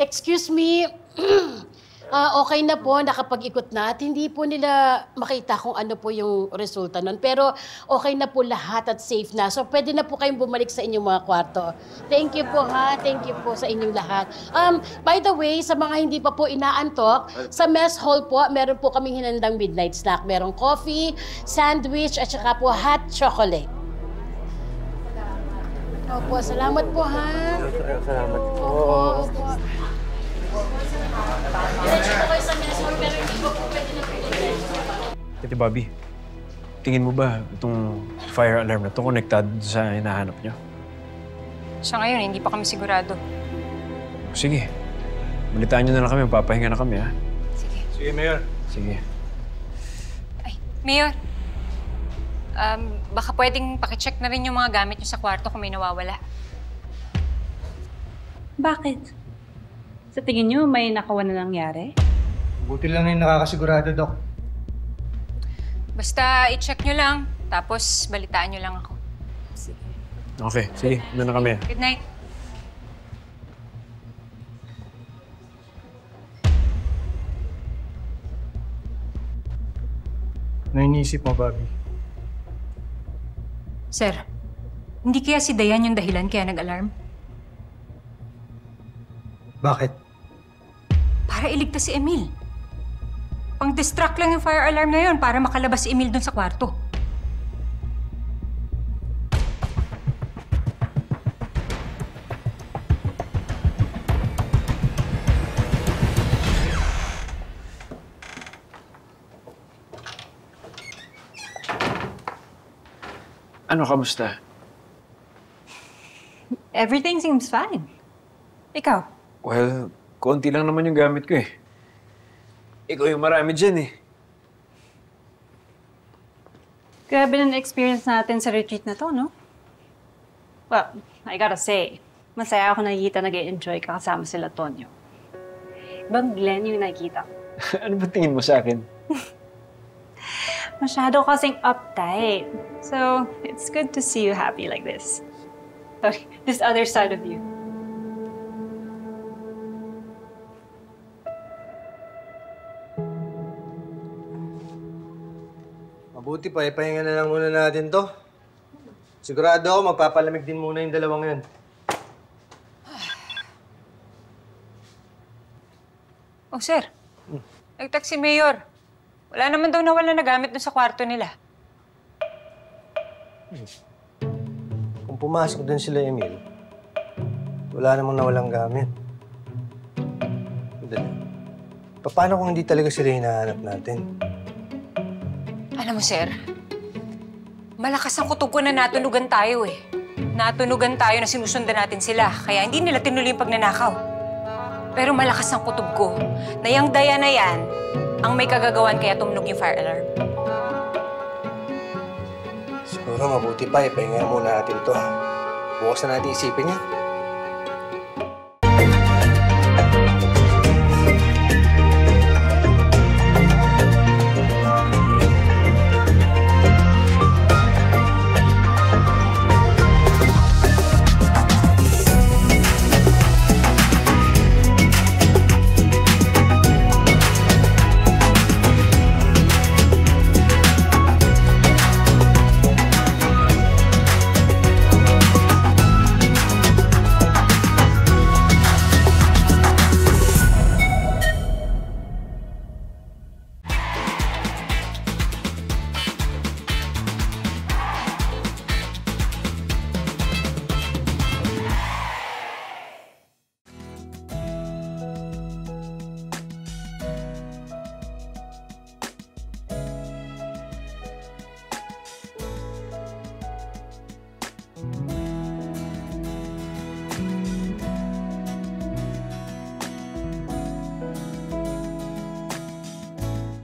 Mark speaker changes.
Speaker 1: Excuse me. Okay na po, nakapag-ikot na at hindi po nila makita kung ano po yung resulta nun. Pero okay na po lahat at safe na. So pwede na po kayong bumalik sa inyong mga kwarto. Thank you po ha. Thank you po sa inyong lahat. By the way, sa mga hindi pa po inaantok, sa mess hall po, meron po kaming hinandang midnight snack. Merong coffee, sandwich, at saka po hot chocolate. Opo, salamat po ha.
Speaker 2: Salamat po.
Speaker 1: Opo. Diretso po kayo sa mess hall, pero hindi po pwede na pinag-diretso.
Speaker 2: Ate Bobby, tingin mo ba itong fire alarm na ito konektado sa hinahanap niyo?
Speaker 3: Sa ngayon, hindi pa kami sigurado.
Speaker 2: Sige. Balitaan niyo na lang kami. Papahinga na kami, ha?
Speaker 3: Sige.
Speaker 4: Sige, Mayor.
Speaker 2: Sige.
Speaker 3: Ay, Mayor. Baka pwedeng pakicheck na rin yung mga gamit niyo sa kwarto kung may nawawala.
Speaker 5: Bakit? Sa tingin niyo, may nakawan na nangyari?
Speaker 4: Buti lang na yung nakakasigurado, Dok.
Speaker 3: Basta i-check nyo lang, tapos balitaan nyo lang ako.
Speaker 2: Okay, sige. Doon na kami.
Speaker 3: Good night.
Speaker 4: Ano iniisip mo, Bobby?
Speaker 3: Sir, hindi kaya si Dayan yung dahilan kaya nag-alarm?
Speaker 4: Bakit?
Speaker 3: Para iligtas si Emil. Pang-distract lang yung fire alarm na yun para makalabas si Emil dun sa kwarto.
Speaker 2: Ano, kamusta?
Speaker 3: Everything seems fine. Ikaw?
Speaker 2: Well, konti lang naman yung gamit ko eh. Ikaw yung marami dyan eh.
Speaker 5: Grabe na experience natin sa retreat na to, no? Well, I gotta say, masaya ako nakikita nag-e-enjoy ka kasama sila Tonyo. Ibang Glenn yung nakikita ko.
Speaker 2: Ano ba tingin mo sa akin?
Speaker 5: Masyado kasing uptight. So, it's good to see you happy like this. Sorry, this other side of you.
Speaker 4: Mabuti pa, ipahinga na lang muna natin to. Sigurado ako, magpapalamig din muna yung dalawang yun.
Speaker 3: Oh, sir. Nag-text si Mayor. Wala naman daw nawala na gamit dun sa kwarto nila.
Speaker 4: Kung pumasok din sila, Emil, wala namang nawalang gamit. Paano kung hindi talaga sila hinahanap natin?
Speaker 3: Alam mo, sir, malakas ang kutob ko na natunugan tayo eh. Natunugan tayo na sinusundan natin sila, kaya hindi nila tinuloy yung pagnanakaw. Pero malakas ang kutob ko na yung Dayan na yan ang may kagagawan kaya tumunog yung fire alarm.
Speaker 4: Siguro mabuti pa, ipahinga muna natin to. Bukas na natin isipin niya.